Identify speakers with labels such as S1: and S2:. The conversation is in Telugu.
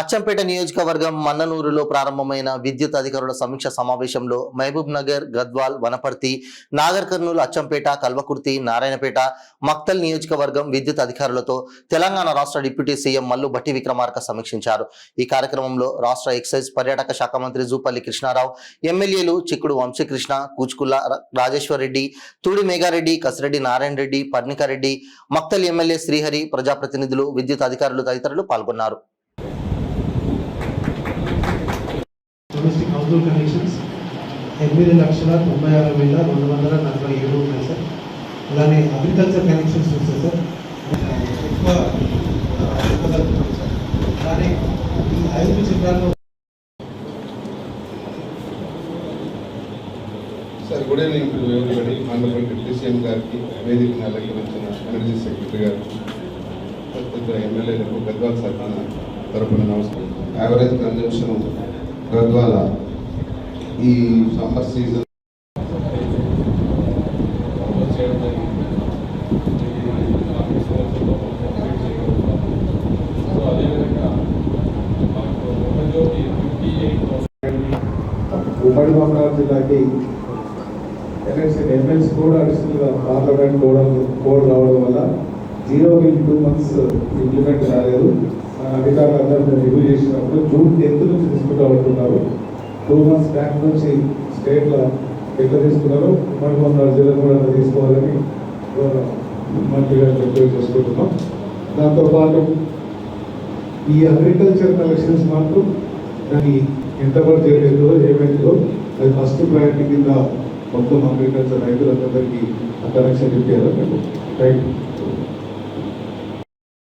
S1: అచ్చంపేట నియోజకవర్గం మన్ననూరులో ప్రారంభమైన విద్యుత్ అధికారుల సమీక్ష సమావేశంలో మహబూబ్ నగర్, గద్వాల్, వనపర్తి, నాగర్ కర్నూలు, అచ్చంపేట, కల్వకుర్తి, నారాయణపేట, మక్తల్ నియోజకవర్గం విద్యుత్ అధికారులతో తెలంగాణ రాష్ట్ర డిప్యూటీ సీఎం మల్లు భట్టి విక్రమార్క సమీక్షించారు. ఈ కార్యక్రమంలో రాష్ట్ర ఎక్సైజ్ పర్యాటక శాఖ మంత్రి జూపల్లి కృష్ణారావు, ఎమ్మెల్యేలు చిక్కుడు వంశీకృష్ణ, కూచుకుల్ల రాజేశ్వర్ రెడ్డి, తూడి మేఘారెడ్డి, కసిరెడ్డి నారాయణ రెడ్డి, పర్ణికారెడ్డి, మక్తల్ ఎమ్మెల్యే శ్రీహరి, ప్రజాప్రతినిధులు, విద్యుత్ అధికారులు తదితరులు పాల్గొన్నారు.
S2: డొమెస్టిక్ హౌస్హోల్డ్ కనెక్షన్స్ 8,96,247 ఉన్నాయి సార్. అలానే అగ్రికల్చర్ కనెక్షన్స్ వస్తాయి సార్, ఎక్కువ చెప్పగలుగుతున్నాం సార్. అలానే ఈ 5 చిత్రాల్లో
S3: sir good evening to everybody. Honourable deputy CM గారికి, వేదికను అలంకరించిన ఎనర్జీ సెక్రటరీ గారు, ఇద్దరు ఎమ్మెల్యేలకు గద్వాల సర్పంచ్ తరపున నమస్కారం. యావరేజ్ కన్జంప్షన్ గద్వాల ఈ సమ్మర్ సీజన్
S4: ఉమ్మడి మహబూబాబాద్ జిల్లాకి ఎలక్షన్ ఎమ్మెల్సీ కూడా అడిషనల్గా పార్లమెంట్ కోడ్ రావడం వల్ల 0 బిల్ 2 months ఇంప్లిమెంట్ కాలేదు. అధికారులందరూ రివ్యూ చేసినప్పుడు జూన్ 10th నుంచి తీసుకుంటూ ఉంటున్నారు. 2 months బ్యాక్ నుంచి స్టేట్లో ఎట్లా తీసుకున్నారో ఉమ్మడి జిల్లా కూడా తీసుకోవాలని మంత్రి గారు రిక్వెస్ట్ చేసుకుంటున్నాం. దాంతోపాటు ఈ అగ్రికల్చర్ కలెక్షన్స్ మాత్రం దాన్ని ఎంతవరకు చేయలేదు, ఏమైందో అది ఫస్ట్ ప్రయారిటీ కింద మొత్తం అగ్రికల్చర్ రైతులందరికీ కనెక్షన్ ఇప్పారు. Thank you.